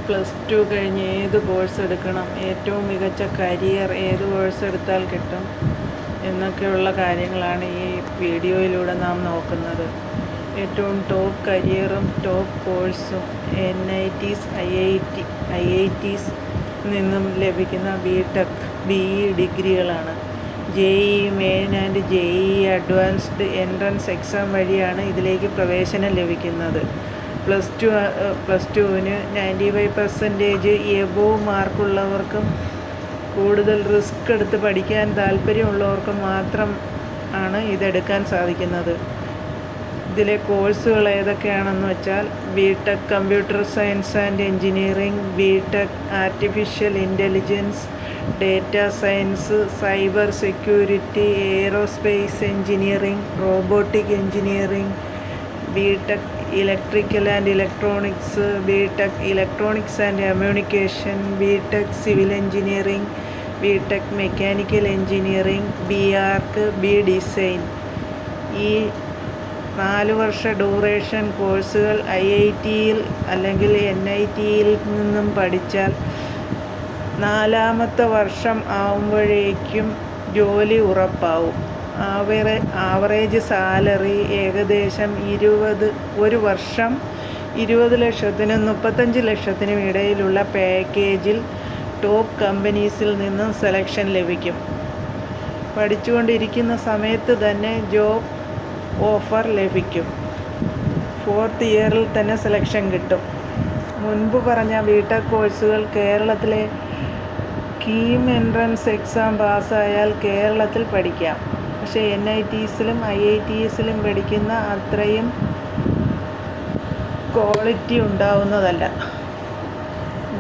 +2 കഴിഞ്ഞ് ഏത് കോഴ്സ് എടുക്കണം, ഏറ്റവും മികച്ച കരിയർ ഏത് കോഴ്സ് എടുത്താൽ കിട്ടും എന്നൊക്കെയുള്ള കാര്യങ്ങളാണ് ഈ വീഡിയോയിലൂടെ നാം നോക്കുന്നത്. ഏറ്റവും ടോപ്പ് കരിയറും ടോപ്പ് കോഴ്സും NITs, IITs നിന്നും ലഭിക്കുന്ന BTech, BE ഡിഗ്രികളാണ്. JEE main and JEE advanced entrance exam വഴിയാണ് ഇതിലേക്ക് പ്രവേശനം ലഭിക്കുന്നത്. +2-ന് 95% എബോവ് മാർക്കുള്ളവർക്കും കൂടുതൽ റിസ്ക് എടുത്ത് പഠിക്കാൻ താല്പര്യമുള്ളവർക്കും മാത്രം ആണ് ഇതെടുക്കാൻ സാധിക്കുന്നത്. ഇതിലെ കോഴ്സുകൾ ഏതൊക്കെയാണെന്ന് വെച്ചാൽ BTech computer science and engineering, BTech artificial intelligence, data science, cyber security, aerospace engineering, robotic engineering, BTech electrical and electronics, BTech electronics and communication, BTech civil engineering, BTech mechanical engineering, BArch, design. ഈ 4 വർഷ duration കോഴ്സുകൾ IITയിൽ അല്ലെങ്കിൽ NITയിൽ നിന്നും പഠിച്ചാൽ 4ാമത്തെ വർഷം ആവുമ്പോഴേക്കും ജോലി ഉറപ്പാവും. Average salary ഏകദേശം ഒരു വർഷം 20 ലക്ഷത്തിനും 35 ലക്ഷത്തിനും ഇടയിലുള്ള പാക്കേജിൽ ടോപ്പ് കമ്പനീസിൽ നിന്നും സെലക്ഷൻ ലഭിക്കും. പഠിച്ചുകൊണ്ടിരിക്കുന്ന സമയത്ത് തന്നെ ജോബ് ഓഫർ ലഭിക്കും. 4th ഇയറിൽ തന്നെ സെലക്ഷൻ കിട്ടും. മുൻപ് പറഞ്ഞ BTech കോഴ്സുകൾ കേരളത്തിലെ കീം എൻട്രൻസ് എക്സാം പാസ്സായാൽ കേരളത്തിൽ പഠിക്കാം. പക്ഷേ NITസിലും IITസിലും പഠിക്കുന്ന അത്രയും ക്വാളിറ്റി ഉണ്ടാവുന്നതല്ല.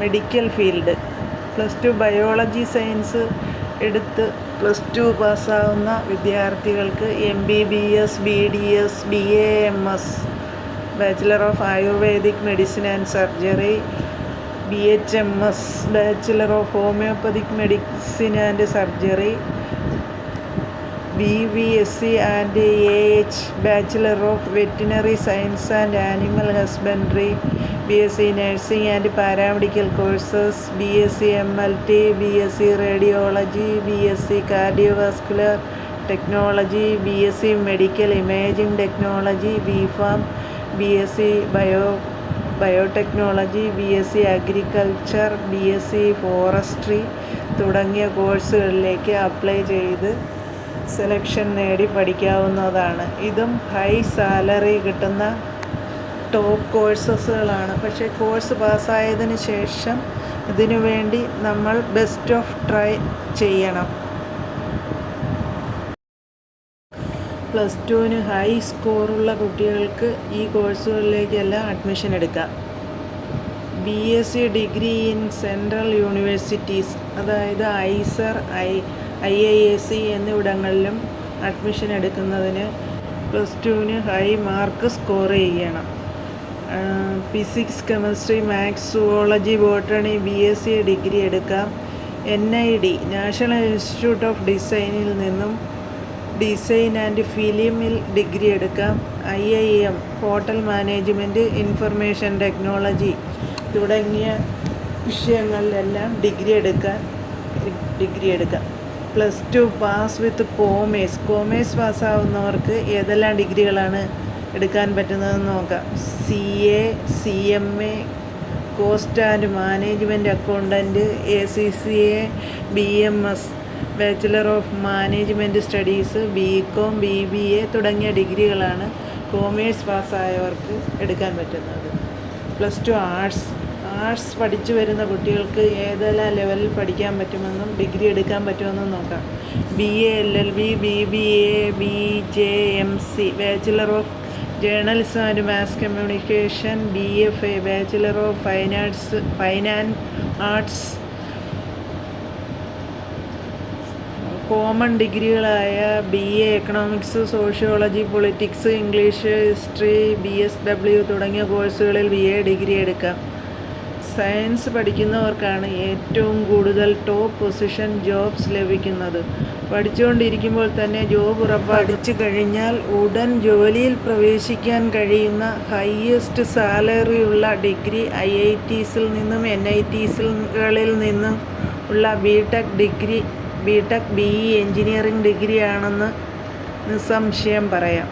മെഡിക്കൽ ഫീൽഡ് +2 ബയോളജി സയൻസ് എടുത്ത് +2 പാസ്സാവുന്ന വിദ്യാർത്ഥികൾക്ക് MBBS, BDS, BAMS, bachelor of ayurvedic medicine and surgery, BHMS, bachelor of homeopathic medicine and surgery, BVSc and AH, bachelor of veterinary science and animal husbandry, BSc nursing and paramedical courses, BSc MLT, BSc radiology, BSc cardiovascular technology, BSc medical imaging technology, BPharm, BSc biotechnology, BSc agriculture, BSc forestry തുടങ്ങിയ കോഴ്സുകളിലേക്ക് apply ചെയ്ത് selection നേടി പഠിക്കാവുന്നതാണ്. ഇതും high salary കിട്ടുന്ന top കോഴ്സസുകളാണ്. പക്ഷേ course പാസ്സായതിന് ശേഷം ഇതിനു വേണ്ടി നമ്മൾ ബെസ്റ്റ് ഓഫ് ട്രൈ ചെയ്യണം. +2-ന് ഹൈ സ്കോറുള്ള കുട്ടികൾക്ക് ഈ കോഴ്സുകളിലേക്കെല്ലാം അഡ്മിഷൻ എടുക്കാം. BSc degree in central universities, അതായത് ISER, IISc എന്നിവിടങ്ങളിലും അഡ്മിഷൻ എടുക്കുന്നതിന് +2-ന് ഹൈ മാർക്ക് സ്കോർ ചെയ്യണം. Physics, chemistry, maths, zoology, botany, BSc degree എടുക്കാം. NID നാഷണൽ ഇൻസ്റ്റിറ്റ്യൂട്ട് ഓഫ് ഡിസൈനിൽ നിന്നും ഡിസൈൻ ആൻഡ് ഫിലിമിൽ ഡിഗ്രി എടുക്കാം. IIM hotel management, information technology തുടങ്ങിയ വിഷയങ്ങളിലെല്ലാം ഡിഗ്രി എടുക്കാം. +2 പാസ് വിത്ത് കോമേഴ്സ് പാസ്സാവുന്നവർക്ക് ഏതെല്ലാം ഡിഗ്രികളാണ് എടുക്കാൻ പറ്റുന്നതെന്ന് നോക്കാം. CA, CMA, cost and management accountant, ACCA, BMS, bachelor of management studies, BCom, BBA തുടങ്ങിയ ഡിഗ്രികളാണ് കോമേഴ്സ് പാസ്സായവർക്ക് എടുക്കാൻ പറ്റുന്നത്. +2 ആർട്സ് പഠിച്ചു വരുന്ന കുട്ടികൾക്ക് ഏതെല്ലാം ലെവലിൽ പഠിക്കാൻ പറ്റുമെന്നും ഡിഗ്രി എടുക്കാൻ പറ്റുമെന്നും നോക്കാം. BA, LLB, BBA, BJMC, bachelor of journalism and mass communication, BFA, bachelor of fine arts. Common ഡിഗ്രികളായ BA economics, sociology, politics, English, history, BSW തുടങ്ങിയ കോഴ്സുകളിൽ BA ഡിഗ്രി എടുക്കാം. സയൻസ് പഠിക്കുന്നവർക്കാണ് ഏറ്റവും കൂടുതൽ ടോപ്പ് പൊസിഷൻ ജോബ്സ് ലഭിക്കുന്നത്. പഠിച്ചുകൊണ്ടിരിക്കുമ്പോൾ തന്നെ ജോബ് പഠിച്ചു കഴിഞ്ഞാൽ ഉടൻ ജോലിയിൽ പ്രവേശിക്കാൻ കഴിയുന്ന ഹയസ്റ്റ് സാലറിയുള്ള ഡിഗ്രി IITസിൽ നിന്നും NITകളിൽ നിന്നും ഉള്ള ബിടെക് BE എഞ്ചിനീയറിംഗ് ഡിഗ്രിയാണെന്ന് നിസ്സംശയം പറയാം.